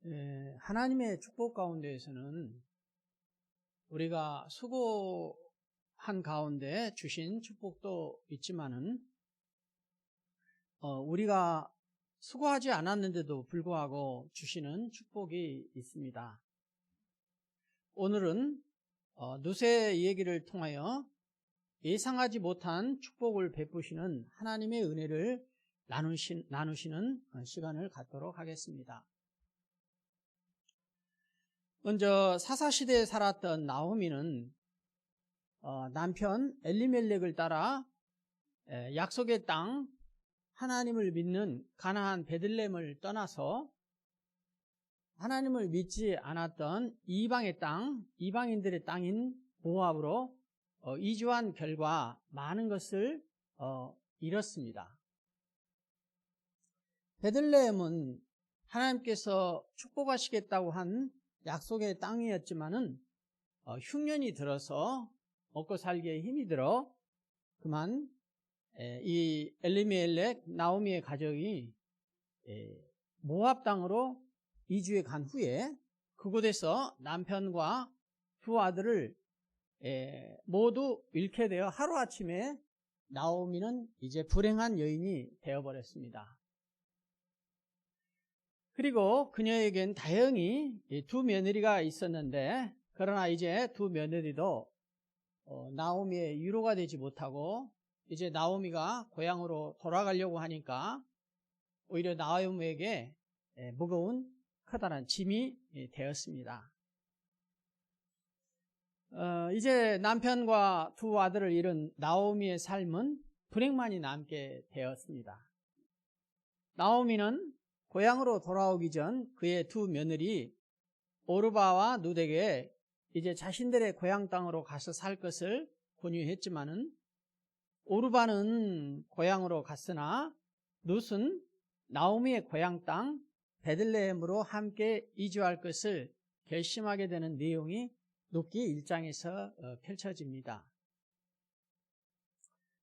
하나님의 축복 가운데에서는 우리가 수고한 가운데 주신 축복도 있지만은 우리가 수고하지 않았는데도 불구하고 주시는 축복이 있습니다. 오늘은 룻의 얘기를 통하여 예상하지 못한 축복을 베푸시는 하나님의 은혜를 나누시는 시간을 갖도록 하겠습니다. 먼저 사사시대에 살았던 나오미는 남편 엘리멜렉을 따라 약속의 땅 하나님을 믿는 가나안 베들레헴을 떠나서 하나님을 믿지 않았던 이방의 땅, 이방인들의 땅인 모압으로 이주한 결과 많은 것을 잃었습니다. 베들레헴은 하나님께서 축복하시겠다고 한 약속의 땅이었지만은 흉년이 들어서 먹고 살기에 힘이 들어 그만 이 엘리멜렉 나오미의 가족이 모압 땅으로 이주해 간 후에 그곳에서 남편과 두 아들을 모두 잃게 되어 하루아침에 나오미는 이제 불행한 여인이 되어버렸습니다. 그리고 그녀에겐 다행히 두 며느리가 있었는데 그러나 이제 두 며느리도 나오미의 위로가 되지 못하고 이제 나오미가 고향으로 돌아가려고 하니까 오히려 나오미에게 무거운 커다란 짐이 되었습니다. 이제 남편과 두 아들을 잃은 나오미의 삶은 불행만이 남게 되었습니다. 나오미는 고향으로 돌아오기 전 그의 두 며느리 오르바와 룻에게 이제 자신들의 고향 땅으로 가서 살 것을 권유했지만은 오르바는 고향으로 갔으나 룻은 나오미의 고향 땅 베들레헴으로 함께 이주할 것을 결심하게 되는 내용이 룻기 1장에서 펼쳐집니다.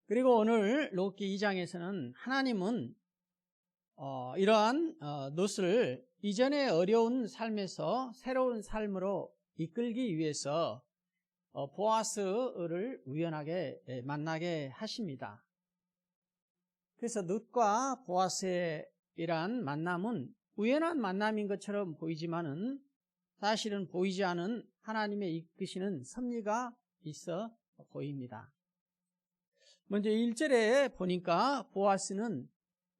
그리고 오늘 룻기 2장에서는 하나님은 이러한 룻을 이전의 어려운 삶에서 새로운 삶으로 이끌기 위해서 보아스를 우연하게 만나게 하십니다. 그래서 룻과 보아스의 이러한 만남은 우연한 만남인 것처럼 보이지만은 사실은 보이지 않은 하나님의 이끄시는 섭리가 있어 보입니다. 먼저 1절에 보니까 보아스는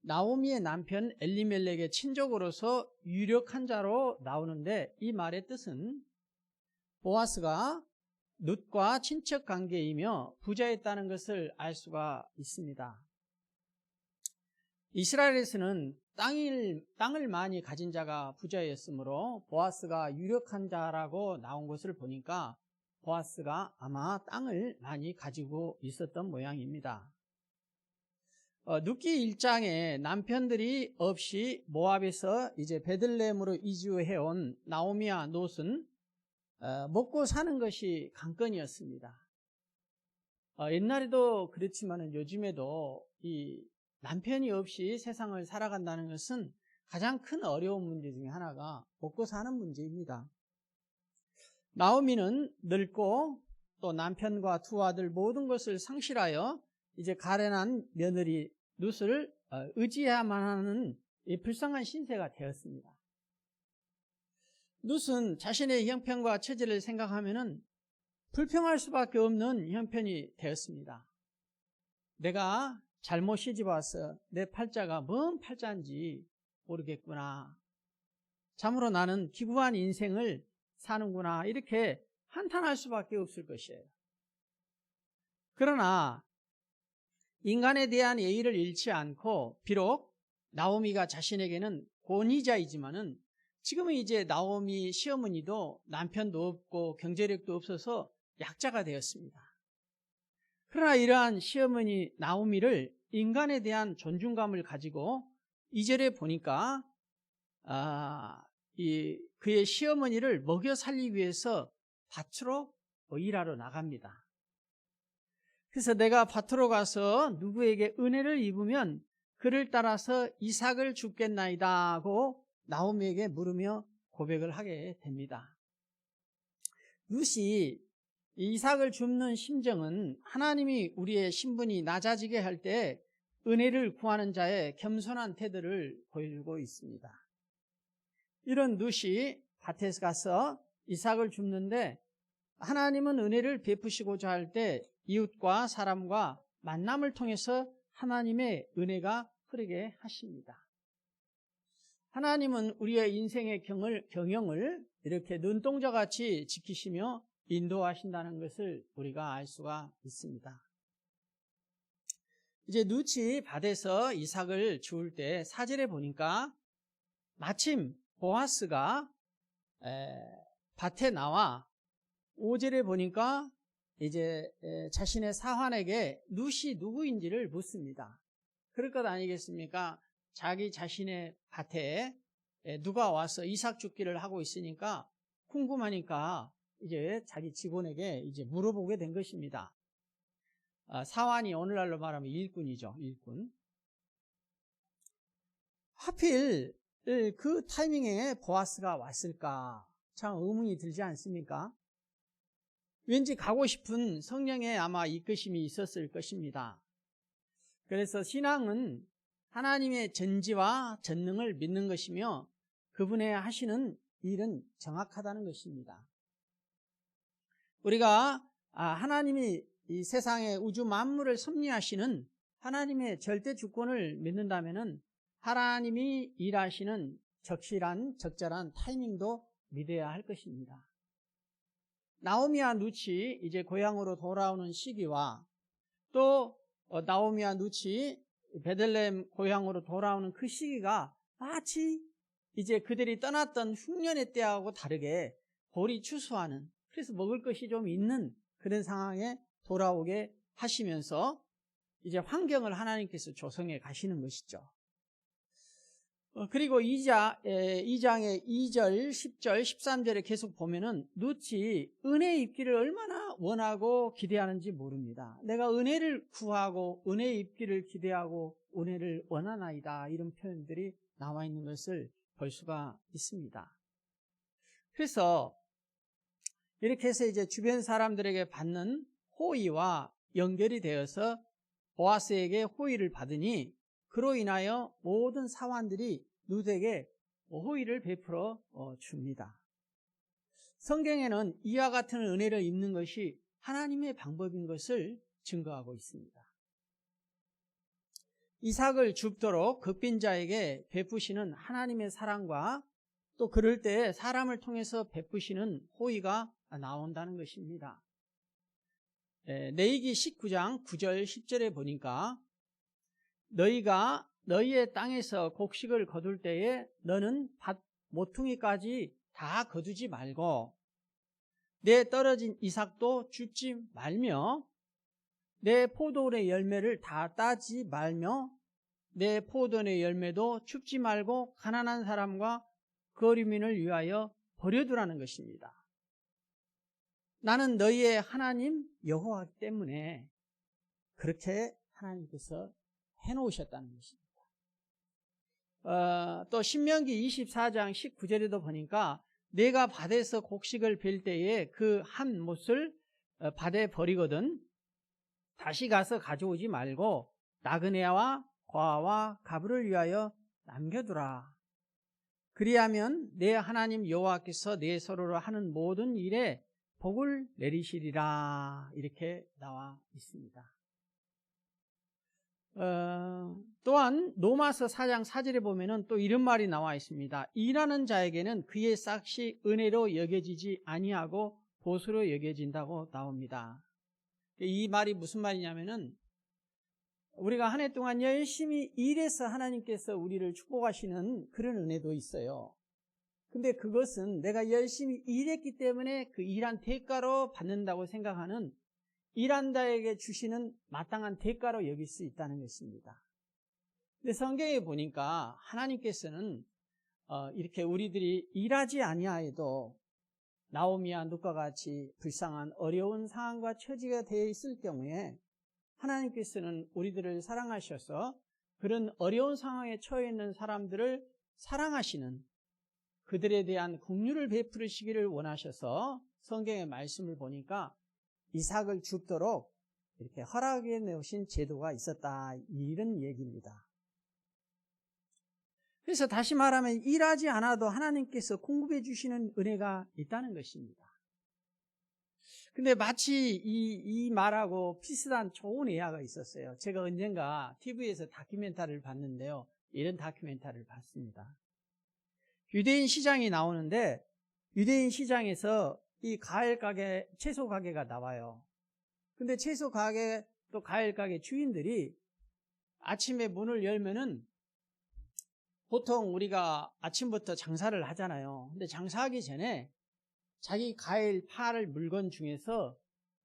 나오미의 남편 엘리멜렉의 친족으로서 유력한 자로 나오는데 이 말의 뜻은 보아스가 룻과 친척 관계이며 부자였다는 것을 알 수가 있습니다. 이스라엘에서는 땅을 많이 가진 자가 부자였으므로 보아스가 유력한 자라고 나온 것을 보니까 보아스가 아마 땅을 많이 가지고 있었던 모양입니다. 룻기 1장에 남편들이 없이 모압에서 이제 베들레헴으로 이주해온 나오미와 롯은 먹고 사는 것이 관건이었습니다. 옛날에도 그렇지만 요즘에도 이 남편이 없이 세상을 살아간다는 것은 가장 큰 어려운 문제 중에 하나가 먹고 사는 문제입니다. 나오미는 늙고 또 남편과 두 아들 모든 것을 상실하여 이제 가련한 며느리 룻을 의지해야만 하는 이 불쌍한 신세가 되었습니다. 룻은 자신의 형편과 처지를 생각하면은 불평할 수밖에 없는 형편이 되었습니다. 내가 잘못 시집 와서 내 팔자가 뭔 팔자인지 모르겠구나. 참으로 나는 기구한 인생을 사는구나. 이렇게 한탄할 수밖에 없을 것이에요. 그러나 인간에 대한 예의를 잃지 않고 비록 나오미가 자신에게는 권위자이지만은 지금은 이제 나오미 시어머니도 남편도 없고 경제력도 없어서 약자가 되었습니다. 그러나 이러한 시어머니 나오미를 인간에 대한 존중감을 가지고 2절에 보니까 그의 시어머니를 먹여 살리기 위해서 밭으로 일하러 나갑니다. 그래서 내가 밭으로 가서 누구에게 은혜를 입으면 그를 따라서 이삭을 줍겠나이다 하고 나오미에게 물으며 고백을 하게 됩니다. 룻이 이삭을 줍는 심정은 하나님이 우리의 신분이 낮아지게 할 때 은혜를 구하는 자의 겸손한 태도를 보여주고 있습니다. 이런 룻이 밭에 가서 이삭을 줍는데 하나님은 은혜를 베푸시고자 할 때 이웃과 사람과 만남을 통해서 하나님의 은혜가 흐르게 하십니다. 하나님은 우리의 인생의 경영을 이렇게 눈동자같이 지키시며 인도하신다는 것을 우리가 알 수가 있습니다. 이제 룻이 밭에서 이삭을 주울 때 4절에 보니까 마침 보아스가 밭에 나와 5절에 보니까 이제 자신의 사환에게 룻이 누구인지를 묻습니다. 그럴 것 아니겠습니까? 자기 자신의 밭에 누가 와서 이삭 줍기를 하고 있으니까 궁금하니까 이제 자기 직원에게 이제 물어보게 된 것입니다. 사환이 오늘날로 말하면 일꾼이죠, 일꾼. 하필 그 타이밍에 보아스가 왔을까? 참 의문이 들지 않습니까? 왠지 가고 싶은 성령의 아마 이끄심이 있었을 것입니다. 그래서 신앙은 하나님의 전지와 전능을 믿는 것이며 그분의 하시는 일은 정확하다는 것입니다. 우리가 하나님이 이 세상의 우주 만물을 섭리하시는 하나님의 절대 주권을 믿는다면 하나님이 일하시는 적절한 타이밍도 믿어야 할 것입니다. 나오미와 룻이 이제 고향으로 돌아오는 시기와 또 나오미와 룻이 베들레헴 고향으로 돌아오는 그 시기가 마치 이제 그들이 떠났던 흉년의 때하고 다르게 볼이 추수하는, 그래서 먹을 것이 좀 있는 그런 상황에 돌아오게 하시면서 이제 환경을 하나님께서 조성해 가시는 것이죠. 그리고 2장의 2절, 10절, 13절에 계속 보면은 룻이 은혜 입기를 얼마나 원하고 기대하는지 모릅니다. 내가 은혜를 구하고 은혜 입기를 기대하고 은혜를 원하나이다, 이런 표현들이 나와 있는 것을 볼 수가 있습니다. 그래서 이렇게 해서 이제 주변 사람들에게 받는 호의와 연결이 되어서 보아스에게 호의를 받으니 그로 인하여 모든 사환들이 룻에게 호의를 베풀어 줍니다. 성경에는 이와 같은 은혜를 입는 것이 하나님의 방법인 것을 증거하고 있습니다. 이삭을 줍도록 급빈 자에게 베푸시는 하나님의 사랑과 또 그럴 때 사람을 통해서 베푸시는 호의가 나온다는 것입니다. 레위기 19장 9절 10절에 보니까 너희가 너희의 땅에서 곡식을 거둘 때에 너는 밭 모퉁이까지 다 거두지 말고 내 떨어진 이삭도 줍지 말며 내 포도원의 열매를 다 따지 말며 내 포도원의 열매도 줍지 말고 가난한 사람과 거류민을 위하여 버려두라는 것입니다. 나는 너희의 하나님 여호와이기 때문에 그렇게 하나님께서 해놓으셨다는 것입니다. 또 신명기 24장 19절에도 보니까 내가 밭에서 곡식을 벨 때에 그 한 못을 밭에 버리거든 다시 가서 가져오지 말고 나그네와 과와 가부를 위하여 남겨두라. 그리하면 내 하나님 여호와께서 내 서로를 하는 모든 일에 복을 내리시리라, 이렇게 나와 있습니다. 또한 로마서 4장 4절에 보면은 또 이런 말이 나와 있습니다. 일하는 자에게는 그의 싹이 은혜로 여겨지지 아니하고 보수로 여겨진다고 나옵니다. 이 말이 무슨 말이냐면은 우리가 한 해 동안 열심히 일해서 하나님께서 우리를 축복하시는 그런 은혜도 있어요. 근데 그것은 내가 열심히 일했기 때문에 그 일한 대가로 받는다고 생각하는 일한 자에게 주시는 마땅한 대가로 여길 수 있다는 것입니다. 근데 성경에 보니까 하나님께서는 이렇게 우리들이 일하지 아니하여도 나오미와 룻과 같이 불쌍한 어려운 상황과 처지가 되어 있을 경우에 하나님께서는 우리들을 사랑하셔서 그런 어려운 상황에 처해 있는 사람들을 사랑하시는 그들에 대한 긍휼을 베푸시기를 원하셔서 성경의 말씀을 보니까 이삭을 죽도록 이렇게 허락해 놓으신 제도가 있었다, 이런 얘기입니다. 그래서 다시 말하면 일하지 않아도 하나님께서 공급해 주시는 은혜가 있다는 것입니다. 근데 마치 이 말하고 비슷한 좋은 예화가 있었어요. 제가 언젠가 TV에서 다큐멘터리를 봤는데요. 이런 다큐멘터리를 봤습니다. 유대인 시장이 나오는데 유대인 시장에서 이 과일 가게, 채소 가게가 나와요. 근데 채소 가게 또 과일 가게 주인들이 아침에 문을 열면은 보통 우리가 아침부터 장사를 하잖아요. 근데 장사하기 전에 자기 과일 팔 물건 중에서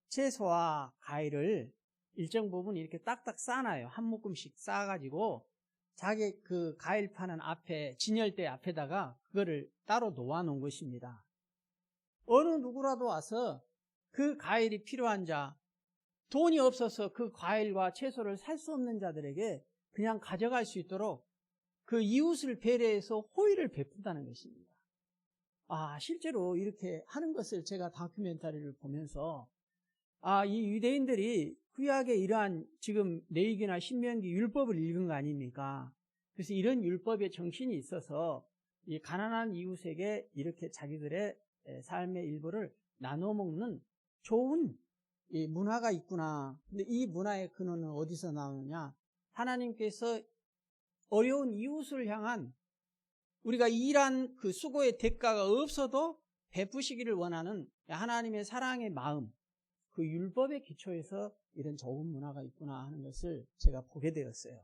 채소와 과일을 일정 부분 이렇게 딱딱 쌓아놔요. 한 묶음씩 쌓아가지고 자기 그 과일 파는 앞에, 진열대 앞에다가 그거를 따로 놓아놓은 것입니다. 어느 누구라도 와서 그 과일이 필요한 자, 돈이 없어서 그 과일과 채소를 살 수 없는 자들에게 그냥 가져갈 수 있도록 그 이웃을 배려해서 호의를 베푼다는 것입니다. 실제로 이렇게 하는 것을 제가 다큐멘터리를 보면서 이 유대인들이 구약의 이러한 지금 레위기나 신명기 율법을 읽은 거 아닙니까? 그래서 이런 율법의 정신이 있어서 이 가난한 이웃에게 이렇게 자기들의 삶의 일부를 나눠 먹는 좋은 이 문화가 있구나. 근데 이 문화의 근원은 어디서 나오느냐? 하나님께서 어려운 이웃을 향한 우리가 일한 그 수고의 대가가 없어도 베푸시기를 원하는 하나님의 사랑의 마음, 그 율법의 기초에서 이런 좋은 문화가 있구나 하는 것을 제가 보게 되었어요.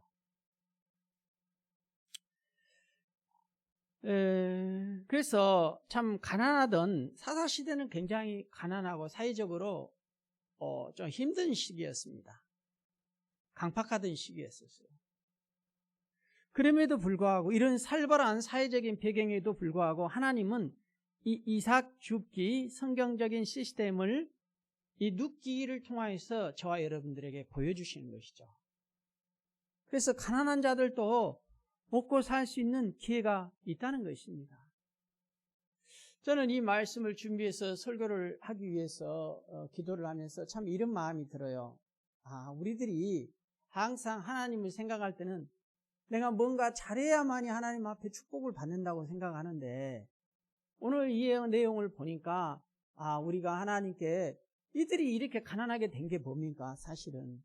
그래서 참 가난하던 사사시대는 굉장히 가난하고 사회적으로 좀 힘든 시기였습니다. 강팍하던 시기였었어요. 그럼에도 불구하고 이런 살벌한 사회적인 배경에도 불구하고 하나님은 이 이삭 죽기 성경적인 시스템을 이 눕기를 통하여서 저와 여러분들에게 보여주시는 것이죠. 그래서 가난한 자들도 먹고 살 수 있는 기회가 있다는 것입니다. 저는 이 말씀을 준비해서 설교를 하기 위해서 기도를 하면서 참 이런 마음이 들어요. 우리들이 항상 하나님을 생각할 때는 내가 뭔가 잘해야만이 하나님 앞에 축복을 받는다고 생각하는데 오늘 이 내용을 보니까 우리가 하나님께 이들이 이렇게 가난하게 된 게 뭡니까? 사실은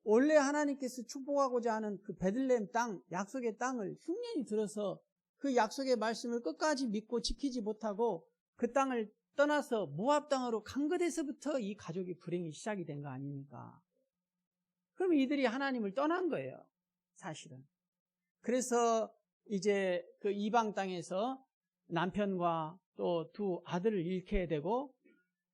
원래 하나님께서 축복하고자 하는 그 베들레헴 땅, 약속의 땅을 흉년이 들어서 그 약속의 말씀을 끝까지 믿고 지키지 못하고 그 땅을 떠나서 모압 땅으로 간 것에서부터 이 가족이 불행이 시작이 된 거 아닙니까? 그럼 이들이 하나님을 떠난 거예요, 사실은. 그래서 이제 그 이방 땅에서 남편과 또 두 아들을 잃게 되고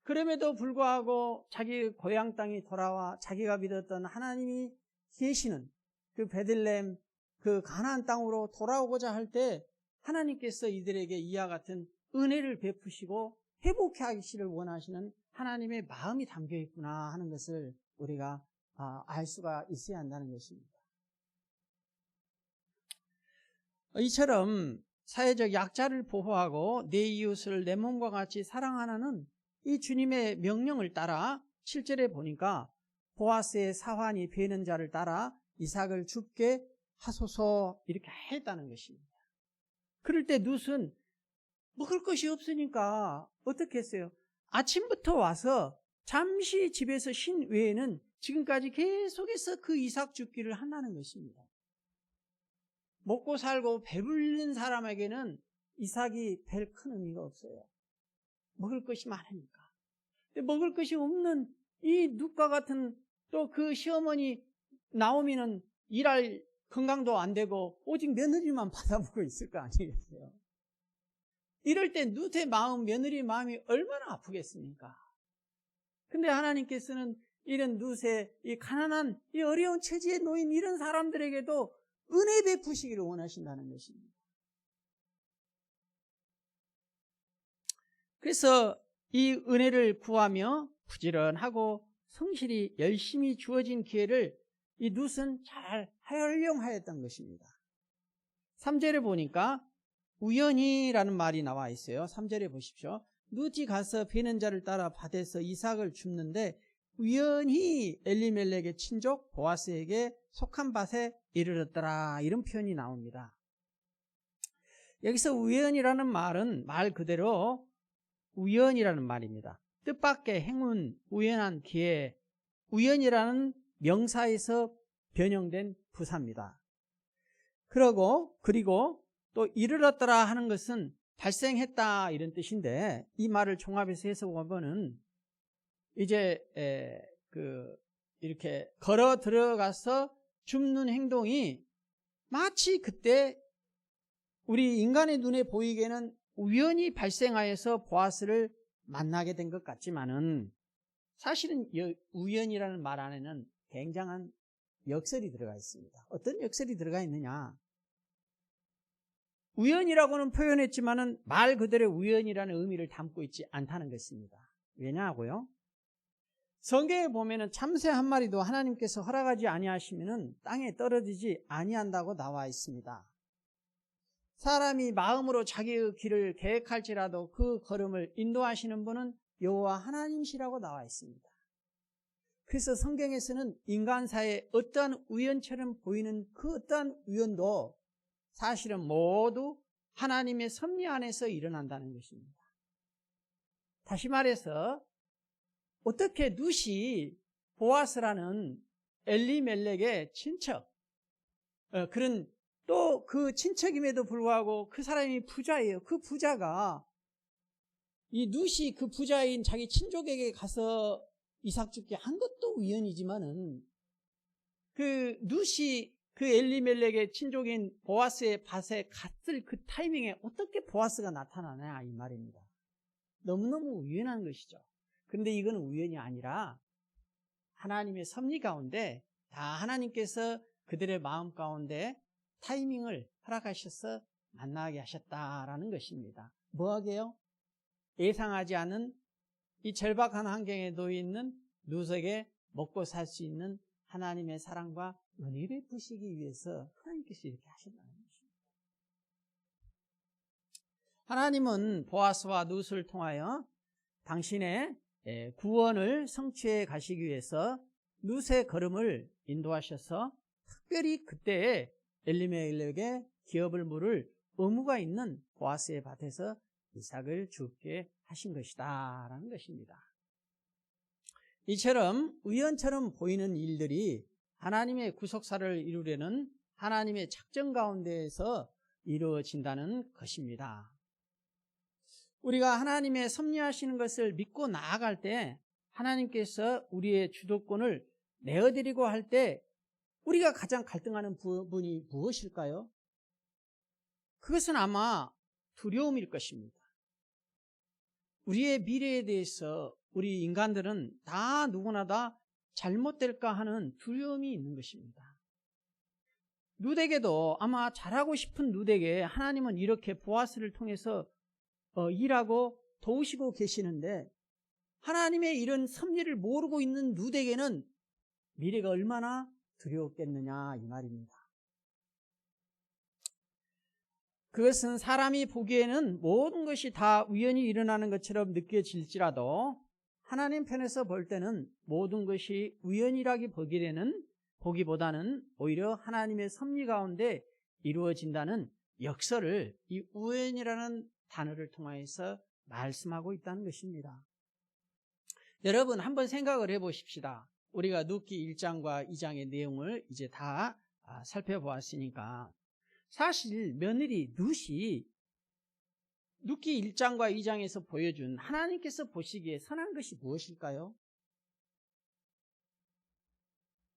그럼에도 불구하고 자기 고향 땅에 돌아와 자기가 믿었던 하나님이 계시는 그 베들레헴 그 가나안 땅으로 돌아오고자 할 때 하나님께서 이들에게 이와 같은 은혜를 베푸시고 회복해 하시기를 원하시는 하나님의 마음이 담겨 있구나 하는 것을 우리가 알 수가 있어야 한다는 것입니다. 이처럼 사회적 약자를 보호하고 내 이웃을 내 몸과 같이 사랑하는 이 주님의 명령을 따라 7절에 보니까 보아스의 사환이 베는 자를 따라 이삭을 죽게 하소서 이렇게 했다는 것입니다. 그럴 때 룻은 먹을 것이 없으니까 어떻게 했어요? 아침부터 와서 잠시 집에서 쉰 외에는 지금까지 계속해서 그 이삭 죽기를 한다는 것입니다. 먹고 살고 배불린 사람에게는 이삭이 별 큰 의미가 없어요. 먹을 것이 많으니까. 근데 먹을 것이 없는 이 룻과 같은 또 그 시어머니 나오미는 일할 건강도 안 되고 오직 며느리만 받아보고 있을 거 아니겠어요? 이럴 때 룻의 마음, 며느리의 마음이 얼마나 아프겠습니까? 근데 하나님께서는 이런 룻의 이 가난한 이 어려운 처지에 놓인 이런 사람들에게도 은혜 베푸시기를 원하신다는 것입니다. 그래서 이 은혜를 구하며 부지런하고 성실히 열심히 주어진 기회를 이 룻은 잘 활용하였던 것입니다. 3절에 보니까 우연히라는 말이 나와 있어요. 3절에 보십시오. 룻이 가서 베는 자를 따라 밭에서 이삭을 줍는데 우연히 엘리멜렉의 친족 보아스에게 속한 밭에 이르렀더라. 이런 표현이 나옵니다. 여기서 우연이라는 말은 말 그대로 우연이라는 말입니다. 뜻밖의 행운, 우연한 기회, 우연이라는 명사에서 변형된 부사입니다. 그리고 또 이르렀더라 하는 것은 발생했다 이런 뜻인데, 이 말을 종합해서 해석하면은 이제 이렇게 걸어 들어가서 줍는 행동이 마치 그때 우리 인간의 눈에 보이기에는 우연히 발생하여서 보아스를 만나게 된 것 같지만은, 사실은 우연이라는 말 안에는 굉장한 역설이 들어가 있습니다. 어떤 역설이 들어가 있느냐? 우연이라고는 표현했지만은 말 그대로 우연이라는 의미를 담고 있지 않다는 것입니다. 왜냐하고요? 성경에 보면은 참새 한 마리도 하나님께서 허락하지 아니하시면은 땅에 떨어지지 아니한다고 나와 있습니다. 사람이 마음으로 자기의 길을 계획할지라도 그 걸음을 인도하시는 분은 여호와 하나님이시라고 나와 있습니다. 그래서 성경에서는 인간사에 어떠한 우연처럼 보이는 그 어떠한 우연도 사실은 모두 하나님의 섭리 안에서 일어난다는 것입니다. 다시 말해서 어떻게 룻이 보아스라는 엘리멜렉의 친척, 그런 또 그 친척임에도 불구하고 그 사람이 부자예요. 그 부자가 이 룻이 그 부자인 자기 친족에게 가서 이삭 줍게 한 것도 우연이지만은, 그 룻이 그 엘리멜렉의 친족인 보아스의 밭에 갔을 그 타이밍에 어떻게 보아스가 나타나냐 이 말입니다. 너무너무 우연한 것이죠. 그런데 이건 우연이 아니라 하나님의 섭리 가운데 다 하나님께서 그들의 마음 가운데 타이밍을 허락하셔서 만나게 하셨다라는 것입니다. 뭐하게요? 예상하지 않은 이 절박한 환경에 놓여 있는 룻에게 먹고 살 수 있는 하나님의 사랑과 은혜 베푸시기 위해서 하나님께서 이렇게 하신다는 것입니다. 하나님은 보아스와 룻을 통하여 당신의 구원을 성취해 가시기 위해서 룻의 걸음을 인도하셔서 특별히 그때에 엘리멜렉의 기업을 물을 의무가 있는 보아스의 밭에서 이삭을 줍게 하신 것이다 라는 것입니다. 이처럼 우연처럼 보이는 일들이 하나님의 구속사를 이루려는 하나님의 작정 가운데에서 이루어진다는 것입니다. 우리가 하나님의 섭리하시는 것을 믿고 나아갈 때 하나님께서 우리의 주도권을 내어드리고 할 때 우리가 가장 갈등하는 부분이 무엇일까요? 그것은 아마 두려움일 것입니다. 우리의 미래에 대해서 우리 인간들은 다 누구나 다 잘못될까 하는 두려움이 있는 것입니다. 룻에게도 아마 잘하고 싶은 룻에게 하나님은 이렇게 보아스를 통해서 일하고 도우시고 계시는데, 하나님의 이런 섭리를 모르고 있는 룻에게는 미래가 얼마나 두려웠겠느냐 이 말입니다. 그것은 사람이 보기에는 모든 것이 다 우연히 일어나는 것처럼 느껴질지라도 하나님 편에서 볼 때는 모든 것이 우연이라기 보기보다는 오히려 하나님의 섭리 가운데 이루어진다는 역설을 이 우연이라는 단어를 통해서 말씀하고 있다는 것입니다. 여러분 한번 생각을 해보십시다. 우리가 룻기 1장과 2장의 내용을 이제 다 살펴보았으니까, 사실 며느리 룻이 룻기 1장과 2장에서 보여준 하나님께서 보시기에 선한 것이 무엇일까요?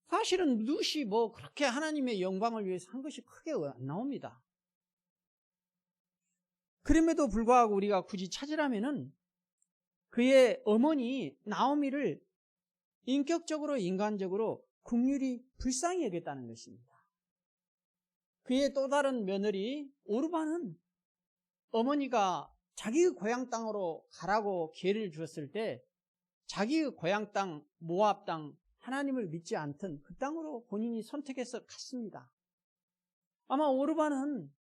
사실은 룻이 뭐 그렇게 하나님의 영광을 위해서 한 것이 크게 안 나옵니다. 그럼에도 불구하고 우리가 굳이 찾으라면은 그의 어머니 나오미를 인격적으로 인간적으로 긍휼히 불쌍히 여겼다는 것입니다. 그의 또 다른 며느리 오르바는 어머니가 자기의 고향 땅으로 가라고 기회를 주었을 때 자기의 고향 땅 모압 땅 하나님을 믿지 않던 그 땅으로 본인이 선택해서 갔습니다. 아마 오르바는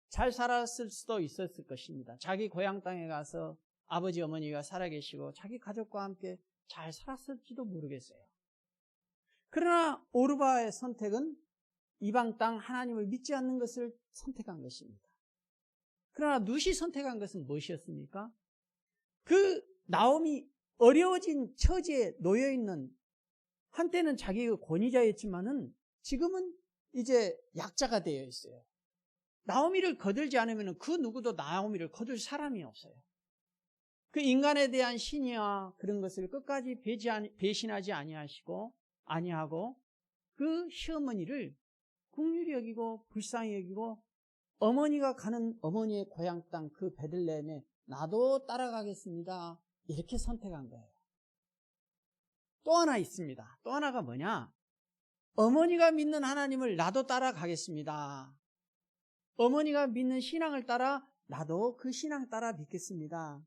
잘 살았을 수도 있었을 것입니다. 자기 고향 땅에 가서 아버지 어머니가 살아계시고 자기 가족과 함께 잘 살았을지도 모르겠어요. 그러나 오르바의 선택은 이방 땅 하나님을 믿지 않는 것을 선택한 것입니다. 그러나 룻이 선택한 것은 무엇이었습니까? 그 나옴이 어려워진 처지에 놓여있는, 한때는 자기가 권위자였지만은 지금은 이제 약자가 되어 있어요. 나오미를 거들지 않으면 그 누구도 나오미를 거둘 사람이 없어요. 그 인간에 대한 신의와 그런 것을 끝까지 배신하지 아니하고 그 시어머니를 긍휼히 여기고 불쌍히 여기고 어머니가 가는 어머니의 고향 땅 그 베들레헴에 나도 따라가겠습니다. 이렇게 선택한 거예요. 또 하나 있습니다. 또 하나가 뭐냐? 어머니가 믿는 하나님을 나도 따라가겠습니다. 어머니가 믿는 신앙을 따라 나도 그 신앙 따라 믿겠습니다.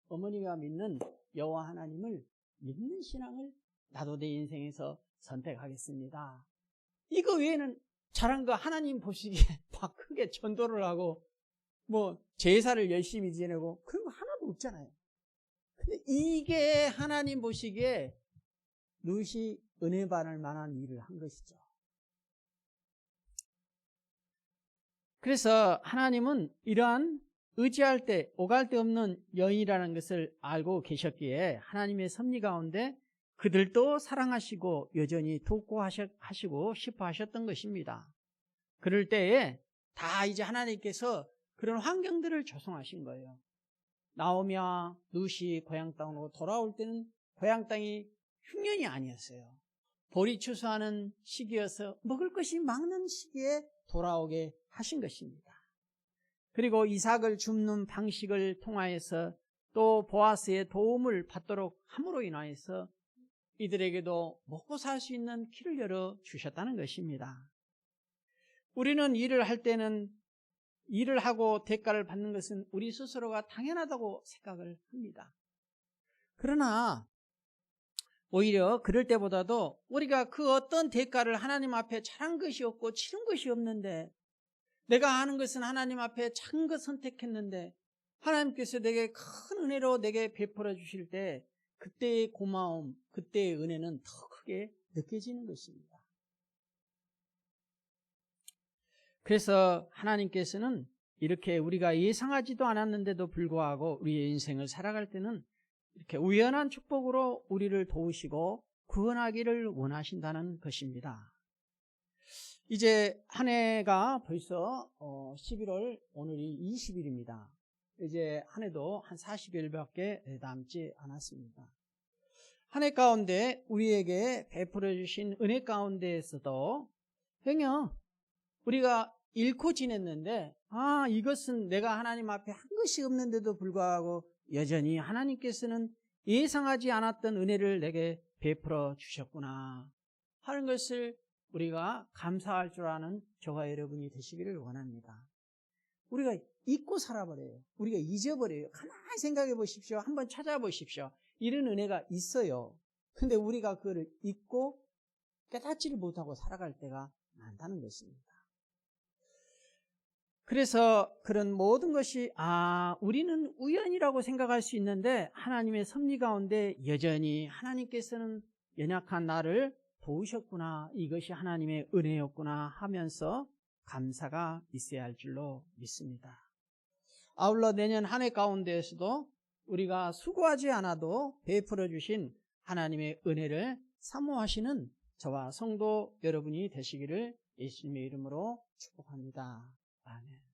어머니가 믿는 여호와 하나님을 믿는 신앙을 나도 내 인생에서 선택하겠습니다. 이거 외에는 잘한 거 하나님 보시기에 막 크게 전도를 하고 뭐 제사를 열심히 지내고 그런 거 하나도 없잖아요. 근데 이게 하나님 보시기에 룻이 은혜 받을 만한 일을 한 것이죠. 그래서 하나님은 이러한 의지할 때 오갈 데 없는 여인이라는 것을 알고 계셨기에 하나님의 섭리 가운데 그들도 사랑하시고 여전히 돕고 하시고 싶어 하셨던 것입니다. 그럴 때에 다 이제 하나님께서 그런 환경들을 조성하신 거예요. 나오미와 룻이 고향 땅으로 돌아올 때는 고향 땅이 흉년이 아니었어요. 보리 추수하는 시기여서 먹을 것이 많은 시기에 돌아오게 하신 것입니다. 그리고 이삭을 줍는 방식을 통하여서 또 보아스의 도움을 받도록 함으로 인하여서 이들에게도 먹고 살 수 있는 길을 열어 주셨다는 것입니다. 우리는 일을 할 때는 일을 하고 대가를 받는 것은 우리 스스로가 당연하다고 생각을 합니다. 그러나 오히려 그럴 때보다도 우리가 그 어떤 대가를 하나님 앞에 잘한 것이 없고 치른 것이 없는데 내가 하는 것은 하나님 앞에 작은 것 선택했는데 하나님께서 내게 큰 은혜로 내게 베풀어 주실 때 그때의 고마움, 그때의 은혜는 더 크게 느껴지는 것입니다. 그래서 하나님께서는 이렇게 우리가 예상하지도 않았는데도 불구하고 우리의 인생을 살아갈 때는 이렇게 우연한 축복으로 우리를 도우시고 구원하기를 원하신다는 것입니다. 이제 한 해가 벌써 11월 오늘이 20일입니다. 이제 한 해도 한 40일밖에 남지 않았습니다. 한 해 가운데 우리에게 베풀어 주신 은혜 가운데에서도 그냥 우리가 잃고 지냈는데 이것은 내가 하나님 앞에 한 것이 없는데도 불구하고 여전히 하나님께서는 예상하지 않았던 은혜를 내게 베풀어 주셨구나 하는 것을 우리가 감사할 줄 아는 저와 여러분이 되시기를 원합니다. 우리가 잊고 살아버려요. 우리가 잊어버려요. 가만히 생각해 보십시오. 한번 찾아보십시오. 이런 은혜가 있어요. 근데 우리가 그걸 잊고 깨닫지를 못하고 살아갈 때가 많다는 것입니다. 그래서 그런 모든 것이 우리는 우연이라고 생각할 수 있는데 하나님의 섭리 가운데 여전히 하나님께서는 연약한 나를 도우셨구나, 이것이 하나님의 은혜였구나 하면서 감사가 있어야 할 줄로 믿습니다. 아울러 내년 한 해 가운데에서도 우리가 수고하지 않아도 베풀어 주신 하나님의 은혜를 사모하시는 저와 성도 여러분이 되시기를 예수님의 이름으로 축복합니다. 아멘.